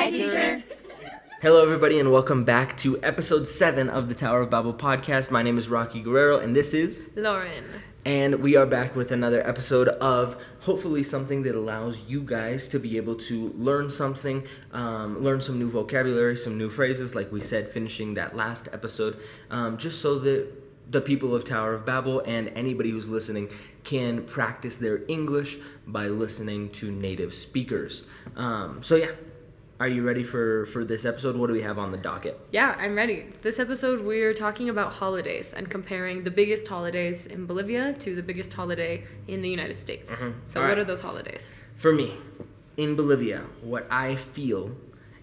Hi, teacher. Hello, everybody, and welcome back to episode 7 of the Torre De Babel Podcast. My name is Rocky Guerrero, and this is Lauren. And we are back with another episode of hopefully something that allows you guys to be able to learn something, learn some new vocabulary, some new phrases, like we said, finishing that last episode, just so that the people of Tower of Babel and anybody who's listening can practice their English by listening to native speakers. Are you ready for this episode? What do we have on the docket? Yeah, I'm ready. This episode, we're talking about holidays and comparing the biggest holidays in Bolivia to the biggest holiday in the United States. Mm-hmm. So All what right. are those holidays? For me, in Bolivia, what I feel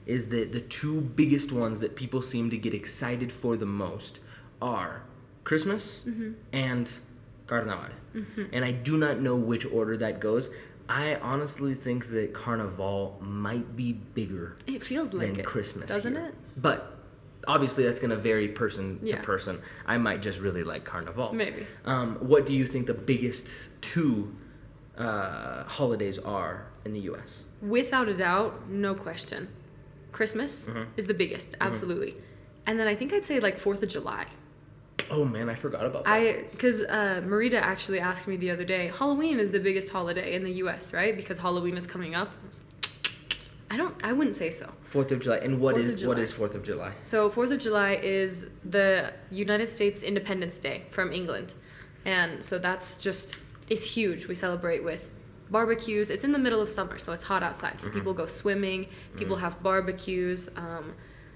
is that the two biggest ones that people seem to get excited for the most are Christmas and Carnaval. And I do not know which order that goes. I honestly think that Carnival might be bigger It feels like than it, Christmas doesn't here. it? But obviously that's going to vary person Yeah. to person. I might just really like Carnival. Maybe. What do you think the biggest two holidays are in the U.S.? Without a doubt, no question. Christmas is the biggest, absolutely. And then I think I'd say like 4th of July. Oh man, I forgot about that. Because Marita actually asked me the other day, Halloween is the biggest holiday in the U.S., right? Because Halloween is coming up. I wouldn't say so. 4th of July. And what 4th of is July. 4th of July? So 4th of July is the United States Independence Day from England. And so it's huge. We celebrate with barbecues. It's in the middle of summer, so it's hot outside. So people go swimming, people have barbecues.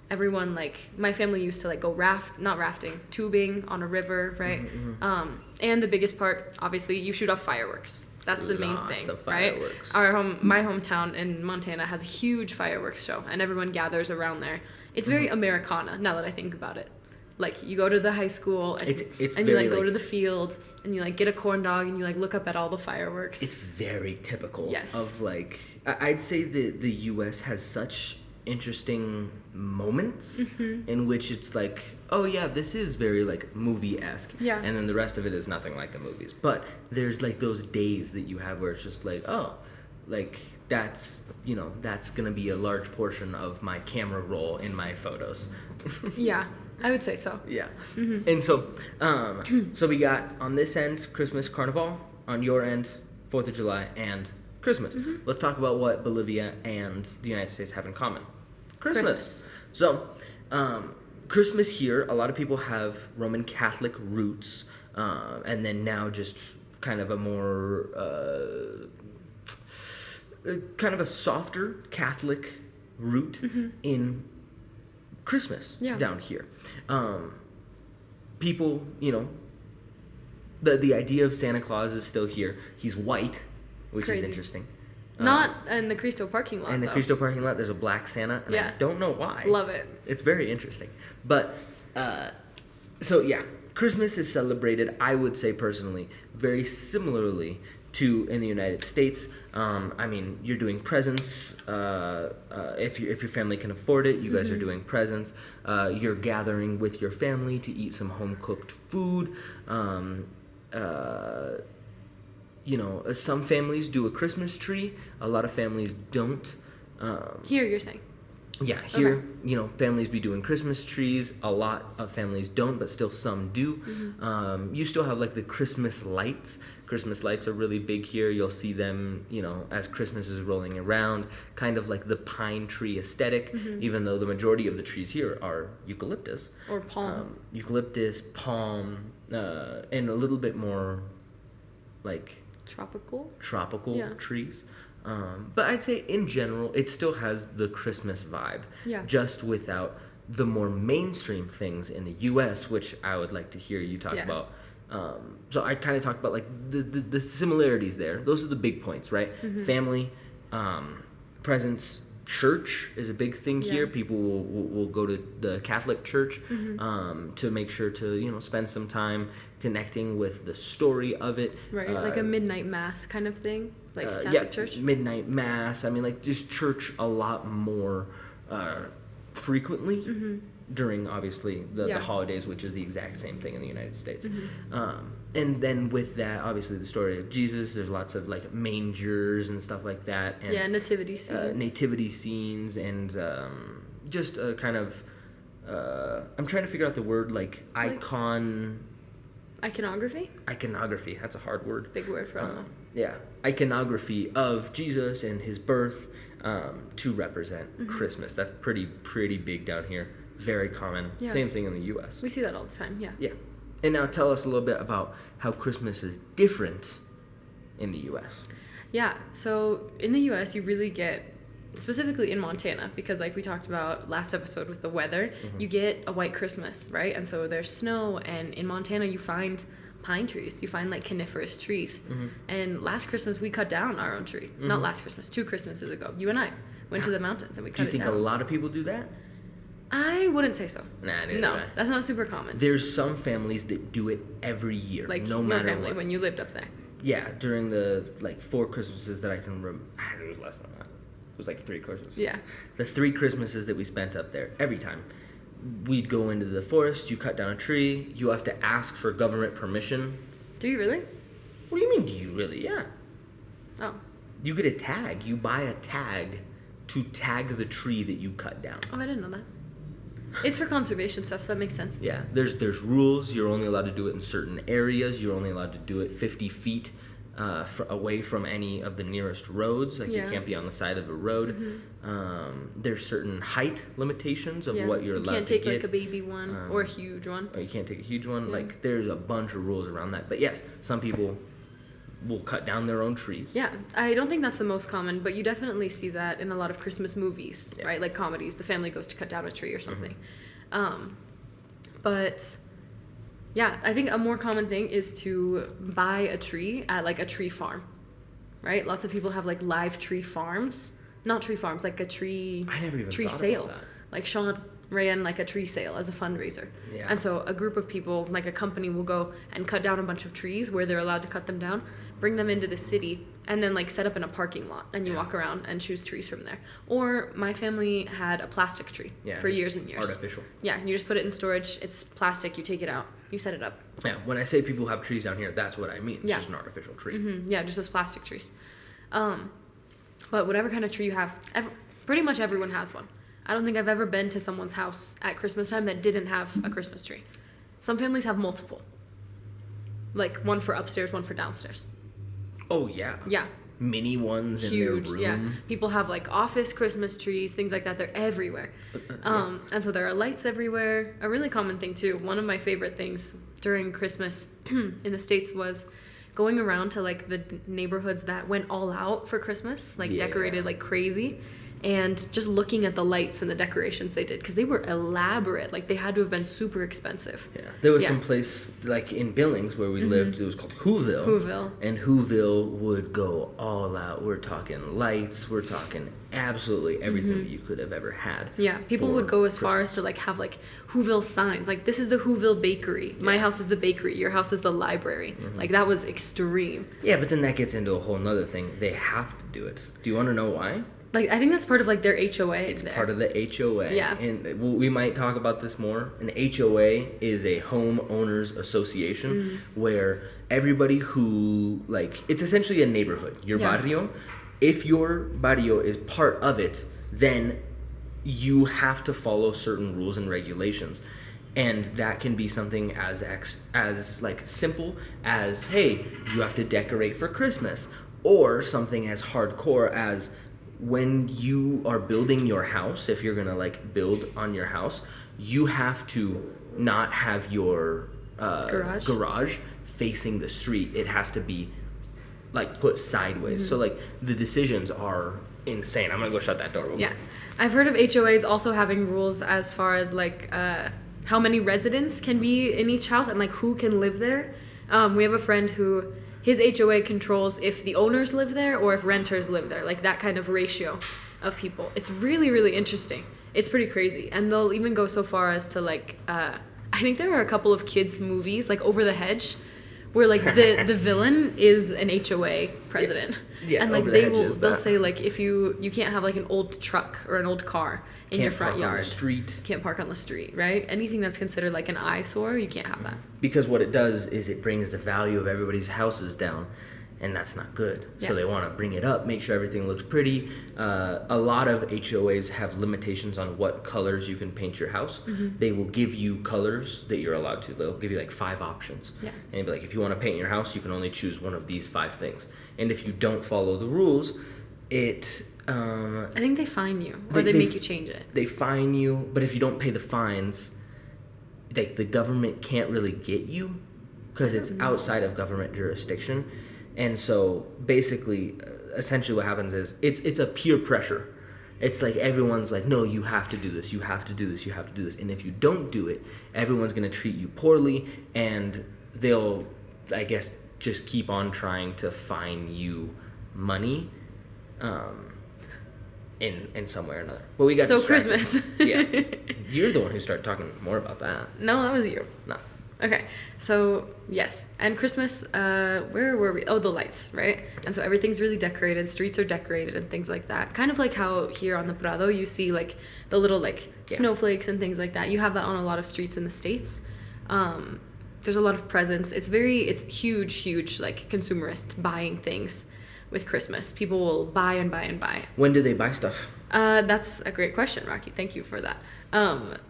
Everyone, like, my family used to, like, go tubing on a river, right? And the biggest part, obviously, you shoot off fireworks. That's the main Lots thing, of fireworks. right? My hometown in Montana has a huge fireworks show, and everyone gathers around there. It's very Americana, now that I think about it. Like, you go to the high school, and, It's and you, very, like, go like- to the field, and you, like, get a corn dog, and you, like, look up at all the fireworks. It's very typical Yes. of, like, I'd say that the U.S. has such interesting moments in which it's like, oh yeah, this is very like movie-esque, Yeah. and then the rest of it is nothing like the movies. But there's like those days that you have where it's just like, oh, like that's gonna be a large portion of my camera roll in my photos. Yeah, I would say so. Yeah. And so so we got on this end Christmas, Carnival, on your end 4th of July and Christmas. Let's talk about what Bolivia and the United States have in common. Christmas. So, Christmas here, a lot of people have Roman Catholic roots, and then now just kind of a more, kind of a softer Catholic root in Christmas down here. People, the idea of Santa Claus is still here. He's white, which Crazy. is interesting. Not in the Cristo parking lot, In the though. Cristo parking lot, there's a black Santa, and Yeah. I don't know why. Love it. It's very interesting. But, Christmas is celebrated, I would say personally, very similarly to in the United States. You're doing presents. If your family can afford it, you guys are doing presents. You're gathering with your family to eat some home-cooked food. Some families do a Christmas tree. A lot of families don't. Here, you're saying. Yeah, here, families be doing Christmas trees. A lot of families don't, but still some do. You still have, like, the Christmas lights. Christmas lights are really big here. You'll see them, as Christmas is rolling around, kind of like the pine tree aesthetic, even though the majority of the trees here are eucalyptus. Or palm. Eucalyptus, palm, and a little bit more, like, tropical Yeah. trees. But I'd say in general, it still has the Christmas vibe, Yeah. just without the more mainstream things in the U.S., which I would like to hear you talk Yeah. about. So I kind of talked about like the similarities there. Those are the big points, right? Family, presents. Church is a big thing Yeah. here. People will go to the Catholic church to make sure to spend some time connecting with the story of it. Right, like a midnight mass kind of thing, like Catholic church. Midnight mass. I mean, like just church a lot more frequently during, obviously, the holidays, which is the exact same thing in the United States. And then with that, obviously, the story of Jesus, there's lots of, like, mangers and stuff like that. And, nativity scenes. Nativity scenes and just a kind of... I'm trying to figure out the word, like Iconography? Iconography. That's a hard word. Big word for Elmo. Yeah. Iconography of Jesus and his birth to represent Christmas. That's pretty big down here. Very common. Yeah. Same thing in the U.S. We see that all the time, yeah. Yeah. And now tell us a little bit about how Christmas is different in the U.S. Yeah. So in the U.S., you really get, specifically in Montana, because like we talked about last episode with the weather, you get a white Christmas, right? And so there's snow, and in Montana you find pine trees, you find like coniferous trees. And last Christmas we cut down our own tree. Not last Christmas, 2 Christmases ago. You and I went to the mountains and we cut it down. Do you think a lot of people do that? I wouldn't say so. Nah, no, that's not super common. There's some families that do it every year, like no matter family, what. When you lived up there. Yeah, during the 4 Christmases that I can remember. It was less than that. It was like 3 Christmases. Yeah. The 3 Christmases that we spent up there, every time we'd go into the forest, you cut down a tree, you have to ask for government permission. Do you really? What do you mean, do you really? Yeah. Oh. You get a tag. You buy a tag to tag the tree that you cut down. Oh, I didn't know that. It's for conservation stuff, so that makes sense. Yeah, there's rules. You're only allowed to do it in certain areas. You're only allowed to do it 50 feet away from any of the nearest roads. Like, you can't be on the side of a road. There's certain height limitations of what you're allowed to get. You can't take like a baby one or a huge one. Or you can't take a huge one. Like, there's a bunch of rules around that. But yes, some people will cut down their own trees. Yeah, I don't think that's the most common, but you definitely see that in a lot of Christmas movies, right? Like comedies, the family goes to cut down a tree or something. But yeah, I think a more common thing is to buy a tree at like a tree farm, right? Lots of people have like live tree farms, not tree farms, like a tree. I never even tree thought sale. about that. Like Sean ran like a tree sale as a fundraiser. Yeah. And so a group of people, like a company, will go and cut down a bunch of trees where they're allowed to cut them down, bring them into the city, and then like set up in a parking lot, and you walk around and choose trees from there. Or my family had a plastic tree for years and years. Artificial. Yeah, you just put it in storage. It's plastic. You take it out. You set it up. Yeah, when I say people have trees down here, that's what I mean. It's just an artificial tree. Yeah, just those plastic trees. But whatever kind of tree you have, pretty much everyone has one. I don't think I've ever been to someone's house at Christmas time that didn't have a Christmas tree. Some families have multiple. Like one for upstairs, one for downstairs. Oh, yeah. Yeah. Mini ones in their room. Yeah. People have like office Christmas trees, things like that. They're everywhere. And so there are lights everywhere. A really common thing too. One of my favorite things during Christmas in the States was going around to like the neighborhoods that went all out for Christmas, like decorated like crazy. And just looking at the lights and the decorations they did, because they were elaborate. Like, they had to have been super expensive. Yeah. There was some place, like, in Billings where we lived, it was called Whoville. And Whoville would go all out. We're talking lights. We're talking absolutely everything that you could have ever had. Yeah. People would go as far as to, like, have, like, Whoville signs. Like, this is the Whoville bakery. My house is the bakery. Your house is the library. Like, that was extreme. Yeah, but then that gets into a whole nother thing. They have to do it. Do you want to know why? Like, I think that's part of, like, their HOA. It's part of the HOA. Yeah. And we might talk about this more. An HOA is a homeowners association where everybody who, like, it's essentially a neighborhood. Your barrio. If your barrio is part of it, then you have to follow certain rules and regulations. And that can be something as like, simple as, hey, you have to decorate for Christmas. Or something as hardcore as, when you are building your house, if you're gonna like build on your house, you have to not have your garage facing the street. It has to be like put sideways. So like the decisions are insane. I'm gonna go shut that door. Yeah, I've heard of HOAs also having rules as far as like how many residents can be in each house and like who can live there. We have a friend who, his HOA controls if the owners live there or if renters live there, like that kind of ratio of people. It's really, really interesting. It's pretty crazy. And they'll even go so far as to like, I think there are a couple of kids' movies, like Over the Hedge, where like the villain is an HOA president. Yeah, and like over the hedges, they'll that. say like if you can't have like an old truck or an old car in your front park yard. on the street. Can't park on the street, right? Anything that's considered like an eyesore, you can't have that. Because what it does is it brings the value of everybody's houses down, and that's not good. Yeah. So they want to bring it up, make sure everything looks pretty. A lot of HOAs have limitations on what colors you can paint your house. They will give you colors that you're allowed to. They'll give you like 5 options. Yeah. And they'll be like, if you want to paint your house, you can only choose one of these 5 things. And if you don't follow the rules, it... I think they fine you, or they make you change it. They fine you, but if you don't pay the fines, like the government can't really get you because it's outside of government jurisdiction. And so basically, essentially what happens is it's a peer pressure. It's like everyone's like, no, you have to do this, you have to do this, you have to do this. And if you don't do it, everyone's going to treat you poorly, and they'll, I guess, just keep on trying to fine you money. In some way or another. But we got So distracted. Christmas. Yeah. You're the one who started talking more about that. No, that was you. No. Okay, so yes, and Christmas, where were we? Oh, the lights, right? And so everything's really decorated, streets are decorated and things like that. Kind of like how here on the Prado you see like the little like snowflakes and things like that. You have that on a lot of streets in the States. There's a lot of presents. It's huge like consumerist buying things with Christmas. People will buy and buy and buy. When do they buy stuff? That's a great question, Rocky. Thank you for that.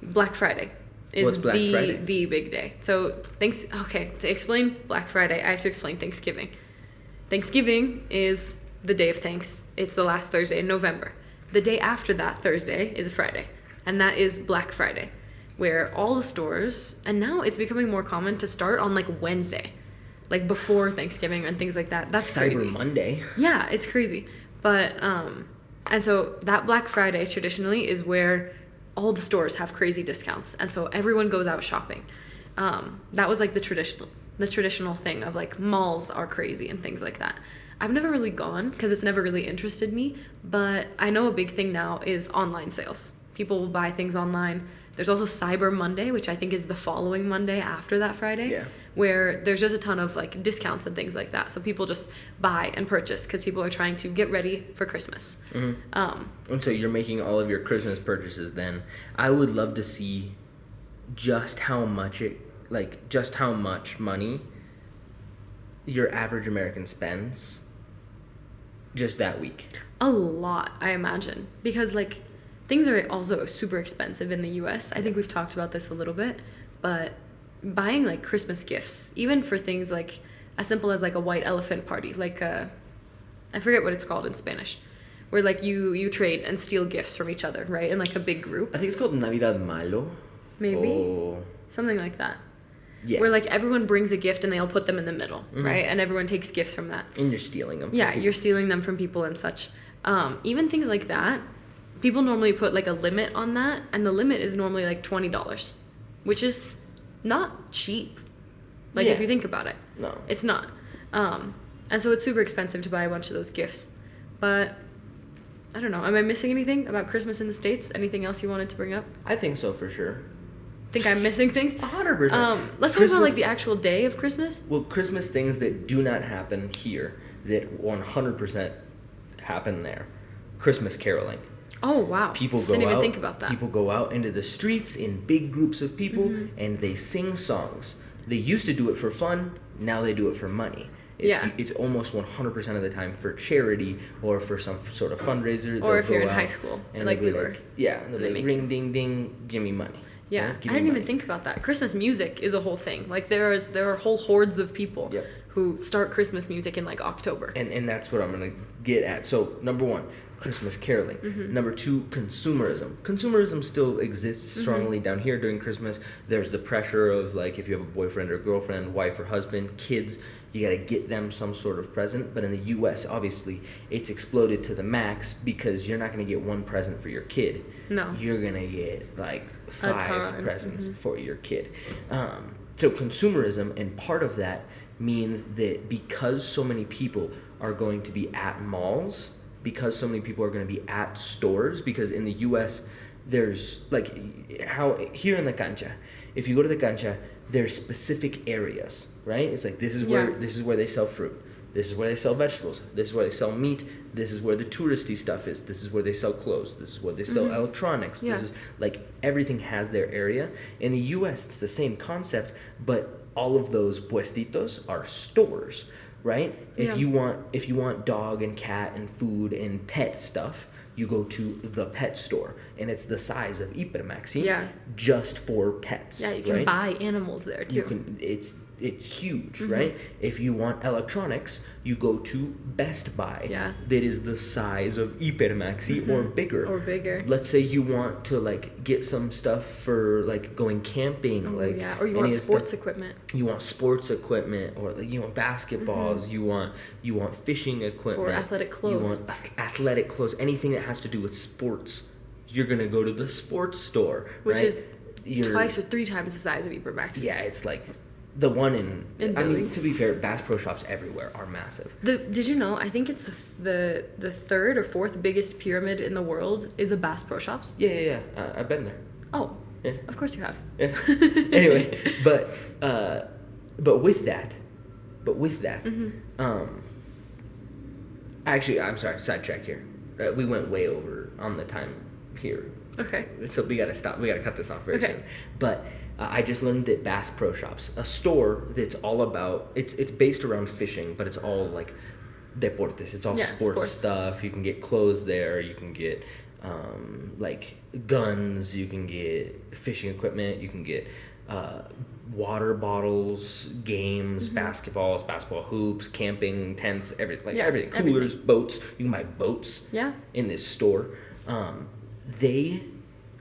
Black Friday is What's Black Friday? The big day. So to explain Black Friday, I have to explain Thanksgiving. Thanksgiving is the day of thanks. It's the last Thursday in November. The day after that Thursday is a Friday, and that is Black Friday, where all the stores, and now it's becoming more common to start on like Wednesday, like before Thanksgiving and things like that. That's Cyber crazy. Monday. Yeah, it's crazy. But and so that Black Friday traditionally is where all the stores have crazy discounts, and so everyone goes out shopping. That was like the traditional thing of like malls are crazy and things like that. I've never really gone because it's never really interested me, but I know a big thing now is online sales. People will buy things online. There's also Cyber Monday, which I think is the following Monday after that Friday, where there's just a ton of like discounts and things like that. So people just buy and purchase because people are trying to get ready for Christmas. And so you're making all of your Christmas purchases then. I would love to see just how much money your average American spends just that week. A lot, I imagine, because like things are also super expensive in the US. I think we've talked about this a little bit, but buying like Christmas gifts, even for things like as simple as like a white elephant party, like I forget what it's called in Spanish, where like you trade and steal gifts from each other, right? In like a big group. I think it's called Navidad Malo. Maybe. Oh. Something like that. Yeah. Where like everyone brings a gift and they all put them in the middle, right? And everyone takes gifts from that. And you're stealing them. Yeah, you're stealing them from people and such. Even things like that, people normally put like a limit on that, and the limit is normally like $20, which is not cheap. Like if you think about it. No. It's not. And so it's super expensive to buy a bunch of those gifts. But I don't know. Am I missing anything about Christmas in the States? Anything else you wanted to bring up? I think so for sure. Think I'm missing things? 100%. Let's talk about like the actual day of Christmas. Well, Christmas things that do not happen here that 100% happen there. Christmas caroling. Oh wow! People go Didn't even out, think about that. People go out into the streets in big groups of people and they sing songs. They used to do it for fun. Now they do it for money. It's almost 100% of the time for charity or for some sort of fundraiser. Or if you're in high school, and like we were. And they're like, ring, ding, ding, give me money. Yeah, Give I me didn't money. even think about that. Christmas music is a whole thing. Like there are whole hordes of people who start Christmas music in like October. And that's what I'm gonna get at. So number 1, Christmas caroling. Number 2, consumerism. Consumerism still exists strongly down here during Christmas. There's the pressure of like if you have a boyfriend or girlfriend, wife or husband, kids, you gotta get them some sort of present. But in the US, obviously, it's exploded to the max because you're not gonna get one present for your kid. No. You're gonna get like 5 presents for your kid. So consumerism, and part of that means that because so many people are going to be at malls, because so many people are going to be at stores, because in the US there's like how here in the cancha, if you go to the cancha, there's specific areas, right? It's like this is where they sell fruit. This is where they sell vegetables. This is where they sell meat. This is where the touristy stuff is. This is where they sell clothes. This is where they sell electronics. Yeah. This is like everything has their area. In the U.S., it's the same concept, but all of those puestitos are stores, right? If you want dog and cat and food and pet stuff, you go to the pet store, and it's the size of Hipermaxi, just for pets. Yeah, you can buy animals there too. It's huge, right? If you want electronics, you go to Best Buy. Yeah. That is the size of Hipermaxi or bigger. Or bigger. Let's say you want to like get some stuff for like going camping, or you want sports equipment. You want sports equipment, or like you want basketballs. You want fishing equipment, or athletic clothes. You want athletic clothes. Anything that has to do with sports, you're gonna go to the sports store, which right? is twice or 3 times the size of Hipermaxi. Yeah, it's like the one in I mean, Billings. to be fair, Bass Pro Shops everywhere are massive. Did you know? I think it's the 3rd or 4th biggest pyramid in the world is a Bass Pro Shops. Yeah. I've been there. Oh, yeah. Of course you have. Yeah. Anyway, but with that, actually, I'm sorry, sidetrack here. We went way over on the time here. Okay. So we gotta stop. We gotta cut this off very Okay. soon. But I just learned that Bass Pro Shops, a store that's all about, it's based around fishing, but it's all like deportes. It's all sports stuff. You can get clothes there. You can get like guns. You can get fishing equipment. You can get water bottles, games, basketball hoops, camping tents, everything. Everything. Coolers, boats. You can buy boats. Yeah. In this store. They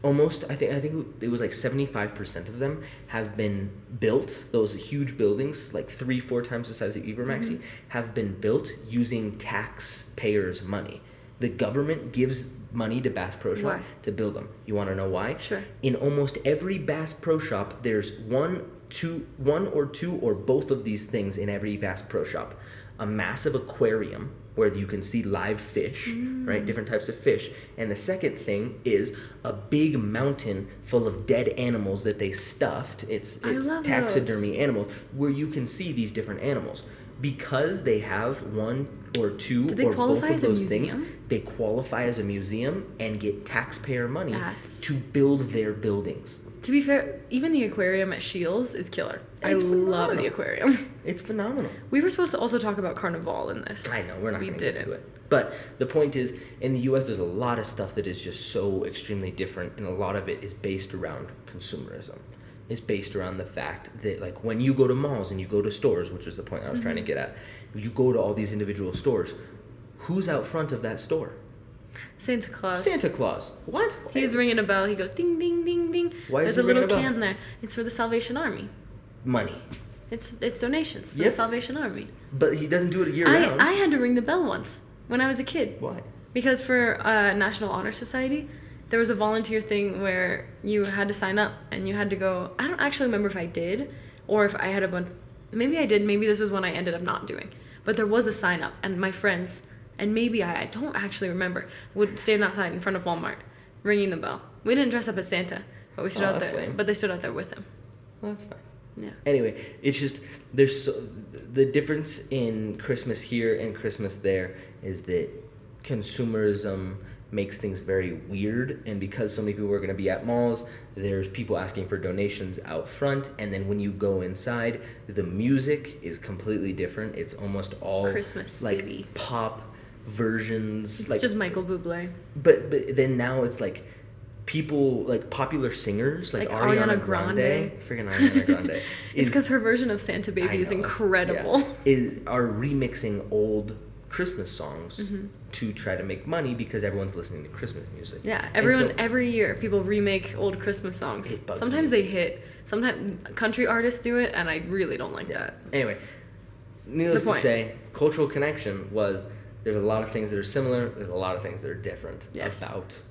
almost, I think it was like 75% of them have been built. Those huge buildings, like 3-4 times the size of Ibermaxi, have been built using taxpayers' money. The government gives money to Bass Pro Shop to build them. You want to know why? Sure. In almost every Bass Pro Shop, there's one or two or both of these things in every Bass Pro Shop. A massive aquarium where you can see live fish, right? Different types of fish. And the second thing is a big mountain full of dead animals that they stuffed. It's taxidermy animals where you can see these different animals. Because they have one or two or both of those things, they qualify as a museum and get taxpayer money to build their buildings. To be fair, even the aquarium at Shields is killer. I love the aquarium. It's phenomenal. We were supposed to also talk about Carnival in this. I know, we're not going to get to it. But the point is, in the U.S., there's a lot of stuff that is just so extremely different, and a lot of it is based around consumerism. It's based around the fact that, like, when you go to malls and you go to stores, which is the point I was trying to get at, you go to all these individual stores, who's out front of that store? Santa Claus. Santa Claus. What? He's ringing a bell. He goes ding, ding, ding, ding. Why There's is he a little ringing a bell? can there. It's for the Salvation Army. Money. It's donations for the Salvation Army. But he doesn't do it year round. I had to ring the bell once when I was a kid. Why? Because for National Honor Society, there was a volunteer thing where you had to sign up and you had to go. I don't actually remember if I did or if I had a bunch. Maybe I did. Maybe this was one I ended up not doing. But there was a sign up, and my friends, and maybe I don't actually remember, would stand outside in front of Walmart ringing the bell. We didn't dress up as Santa, but we stood out there. Lame. But they stood out there with him. Well, that's nice. Yeah. Anyway, it's just the difference in Christmas here and Christmas there is that consumerism makes things very weird, and because so many people are going to be at malls, there's people asking for donations out front, and then when you go inside, the music is completely different. It's almost all Christmas like city pop versions. It's like, just Michael Bublé. But then now it's like people, like popular singers like Ariana Grande. Freaking Ariana Grande. It's because her version of Santa Baby is incredible. Are remixing old Christmas songs to try to make money because everyone's listening to Christmas music. Yeah, every year people remake old Christmas songs. Sometimes they hit. Sometimes country artists do it, and I really don't like that. Anyway, needless to say, cultural connection was there's a lot of things that are similar. There's a lot of things that are different about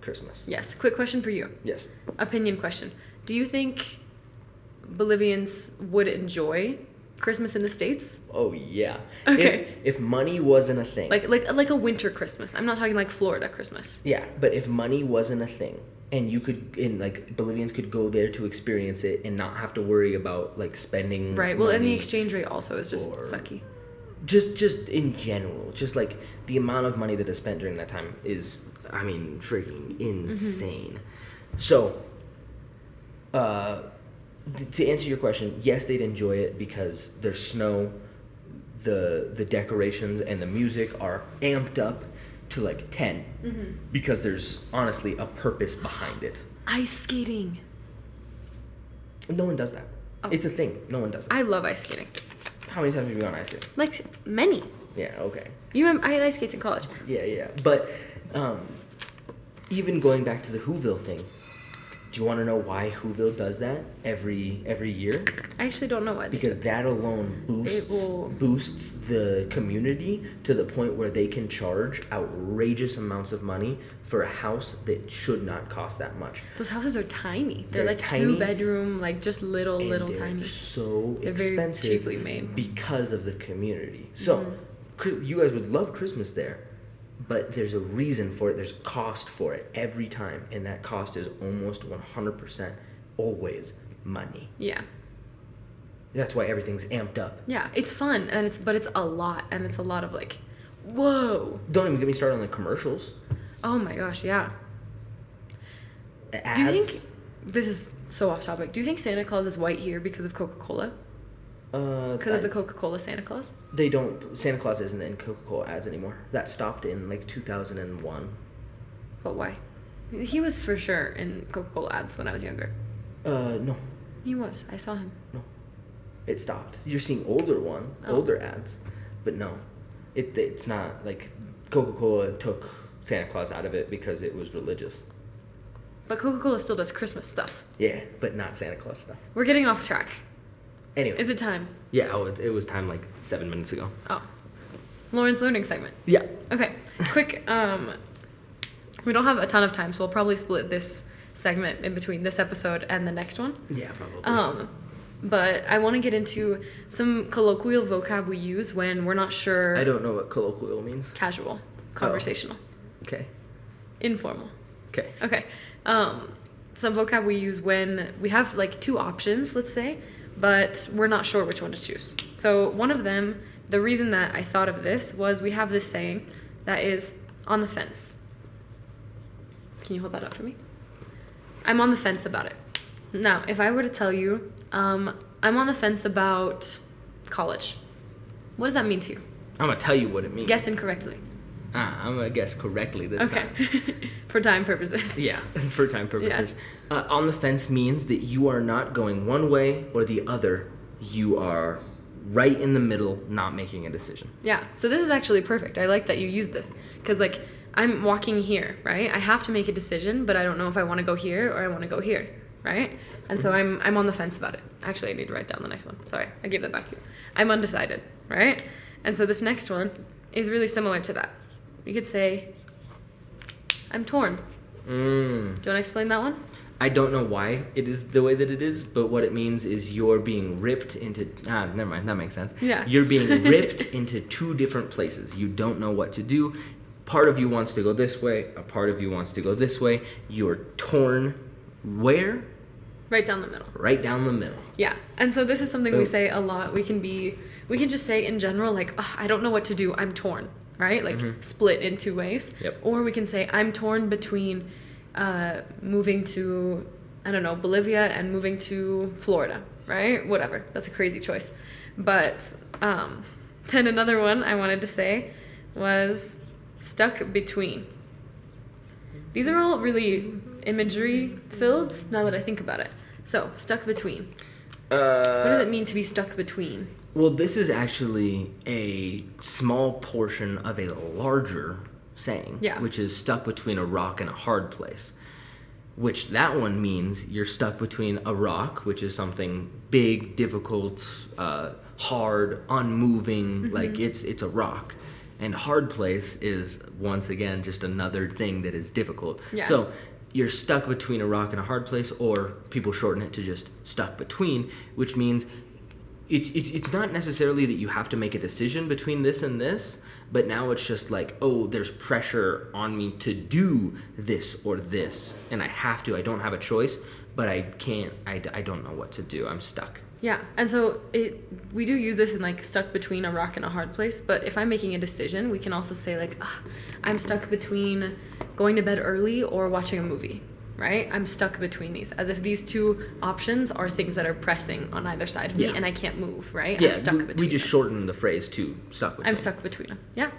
Christmas. Yes. Quick question for you. Yes. Opinion question. Do you think Bolivians would enjoy Christmas in the States? Oh yeah. Okay. If money wasn't a thing. Like a winter Christmas. I'm not talking like Florida Christmas. Yeah, but if money wasn't a thing and Bolivians could go there to experience it and not have to worry about like spending Right. Well, and the money exchange rate also is just sucky. Just in general, just like the amount of money that is spent during that time is, I mean, freaking insane. So, to answer your question, yes, they'd enjoy it because there's snow, the decorations and the music are amped up to like 10 because there's honestly a purpose behind it. Ice skating. No one does that. Oh. It's a thing. No one does it. I love ice skating. How many times have you gone ice skating? Like many. Yeah, okay. You remember, I had ice skates in college. Yeah. But even going back to the Whoville thing, do you want to know why Whoville does that every year? I actually don't know why. Because that alone boosts the community to the point where they can charge outrageous amounts of money for a house that should not cost that much. Those houses are tiny. They're like tiny, 2-bedroom, like just little tiny. So they're expensive, very cheaply made because of the community. So you guys would love Christmas there, but there's a reason for it. There's a cost for it every time, and that cost is almost 100% always money. Yeah. That's why everything's amped up. Yeah, it's fun, but it's a lot, and it's a lot of like, whoa. Don't even get me started on the commercials. Oh my gosh, yeah. Ads. Do you think, this is so off topic, do you think Santa Claus is white here because of Coca-Cola? Because of the Coca-Cola Santa Claus? They don't. Santa Claus isn't in Coca-Cola ads anymore. That stopped in like 2001. But why? He was for sure in Coca-Cola ads when I was younger. No. He was. I saw him. No. It stopped. You're seeing older ads, but no, it's not like Coca-Cola took Santa Claus out of it because it was religious. But Coca-Cola still does Christmas stuff. Yeah, but not Santa Claus stuff. We're getting off track. Anyway. Is it time? Yeah, it was time like 7 minutes ago. Oh. Lauren's learning segment. Yeah. Okay. Quick, we don't have a ton of time, so we'll probably split this segment in between this episode and the next one. Yeah, probably. But I want to get into some colloquial vocab we use when we're not sure. I don't know what colloquial means. Casual. Conversational. Okay. Informal. Okay. Okay. Some vocab we use when we have like 2 options, let's say, but we're not sure which one to choose. So one of them, the reason that I thought of this was we have this saying that is on the fence. Can you hold that up for me? I'm on the fence about it. Now, if I were to tell you, I'm on the fence about college, what does that mean to you? I'm going to tell you what it means. Guess incorrectly. I'm going to guess correctly this time. Okay. For time purposes. Yeah, for time purposes. Yeah. On the fence means that you are not going one way or the other. You are right in the middle, not making a decision. Yeah, so this is actually perfect. I like that you use this. Because, like, I'm walking here, right? I have to make a decision, but I don't know if I want to go here or I want to go here, right? And so I'm on the fence about it. Actually, I need to write down the next one. Sorry, I gave that back to you. I'm undecided, right? And so this next one is really similar to that. You could say, I'm torn. Do you want to explain that one? I don't know why it is the way that it is, but what it means is you're being ripped into... never mind, that makes sense. Yeah. You're being ripped into 2 different places. You don't know what to do. Part of you wants to go this way, a part of you wants to go this way. You're torn where? Right down the middle. Right down the middle. Yeah, and so this is something we say a lot. We can just say in general, like, I don't know what to do, I'm torn. Right? Like split in 2 ways. Yep. Or we can say I'm torn between moving to, I don't know, Bolivia and moving to Florida, right? Whatever. That's a crazy choice. But then another one I wanted to say was stuck between. These are all really imagery filled now that I think about it. So, stuck between. What does it mean to be stuck between? Well, this is actually a small portion of a larger saying, which is stuck between a rock and a hard place. Which that one means you're stuck between a rock, which is something big, difficult, hard, unmoving, like it's a rock. And hard place is, once again, just another thing that is difficult. Yeah. So you're stuck between a rock and a hard place, or people shorten it to just stuck between, which means it's not necessarily that you have to make a decision between this and this, but now it's just like, oh, there's pressure on me to do this or this, and I have to. I don't have a choice, but I can't. I don't know what to do. I'm stuck. Yeah, and so we do use this in like stuck between a rock and a hard place, but if I'm making a decision, we can also say like, I'm stuck between going to bed early or watching a movie, right? I'm stuck between these, as if these two options are things that are pressing on either side of me and I can't move, right? Yeah, I'm stuck between we just shorten the phrase to stuck between. I'm stuck between them. Yeah.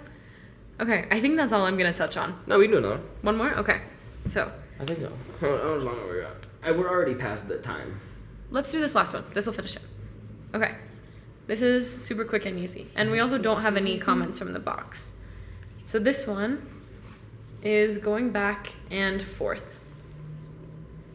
Okay, I think that's all I'm going to touch on. No, we can do another. One more? Okay. So. I think so. How long are we at? We're already past the time. Let's do this last one. This will finish it. Okay. This is super quick and easy. And we also don't have any comments from the box. So this one is going back and forth.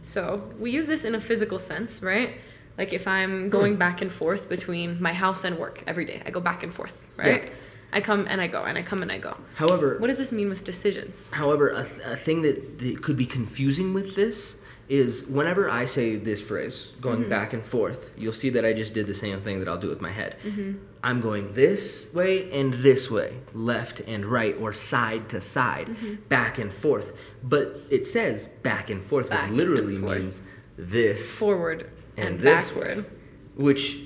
So we use this in a physical sense, right? Like if I'm going back and forth between my house and work every day, I go back and forth, right? Yeah. I come and I go, and I come and I go. However, what does this mean with decisions? However, a thing that could be confusing with this is whenever I say this phrase, going back and forth, you'll see that I just did the same thing that I'll do with my head. I'm going this way and this way, left and right, or side to side, back and forth. But it says back and forth, which literally means this. Forward and this backward. Way, which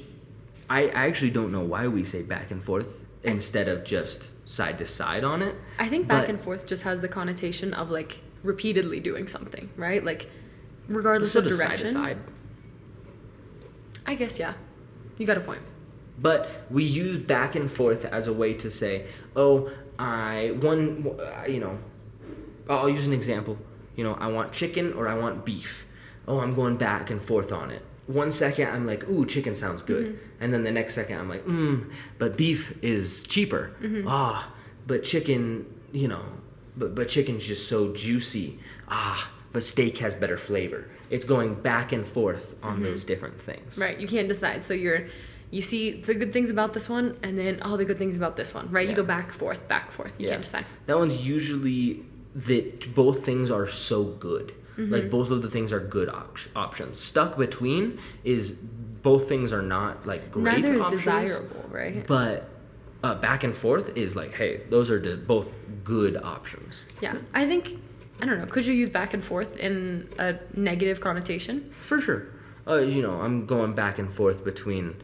I actually don't know why we say back and forth instead of just side to side on it. I think back and forth just has the connotation of like repeatedly doing something, right? Like regardless of direction. Side to side. I guess, yeah. You got a point. But we use back and forth as a way to say, I'll use an example. I want chicken or I want beef. I'm going back and forth on it. 1 second I'm like, ooh, chicken sounds good. And then the next second I'm like, but beef is cheaper. But chicken, but chicken's just so juicy. But steak has better flavor. It's going back and forth on those different things. Right. You can't decide. So you see the good things about this one and then all the good things about this one, right? Yeah. You go back, forth. You can't decide. That one's usually that both things are so good. Like both of the things are good options. Stuck between is both things are not like great Neither is options, desirable, right? But back and forth is like, hey, those are both good options. Yeah. I think, I don't know, could you use back and forth in a negative connotation? For sure. I'm going back and forth between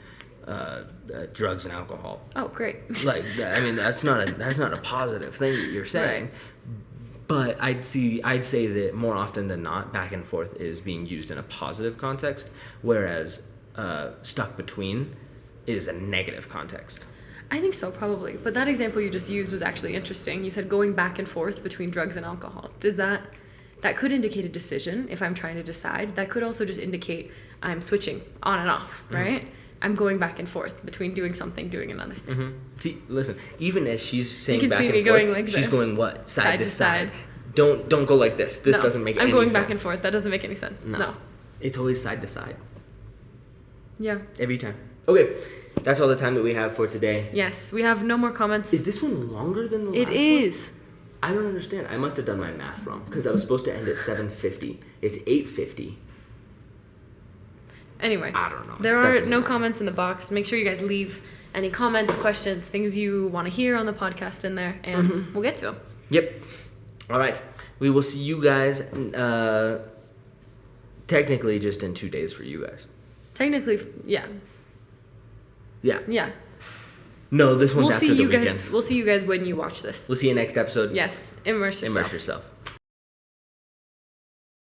drugs and alcohol. Oh, great. Like, I mean, that's not a positive thing that you're saying. Right. But I'd say that more often than not, back and forth is being used in a positive context, whereas stuck between is a negative context. I think so, probably. But that example you just used was actually interesting. You said going back and forth between drugs and alcohol. Does that could indicate a decision if I'm trying to decide. That could also just indicate I'm switching on and off, right? I'm going back and forth between doing something, doing another thing. See, listen, even as she's saying you can back see and me forth, going like she's this. going what? Side to side. side. Don't go like this. This doesn't make any sense. I'm going back and forth. That doesn't make any sense. No. It's always side to side. Yeah. Every time. Okay, that's all the time that we have for today. Yes, we have no more comments. Is this one longer than the last one? It is. I don't understand. I must have done my math wrong because I was supposed to end at 7:50. It's 8:50. Anyway, I don't know. There are no comments in the box. Make sure you guys leave any comments, questions, things you want to hear on the podcast in there, and we'll get to them. Yep. All right. We will see you guys technically just in 2 days for you guys. Technically, yeah. Yeah. Yeah. No, this one's after the weekend. We'll see you guys when you watch this. We'll see you next episode. Yes. Immerse yourself. Immerse yourself.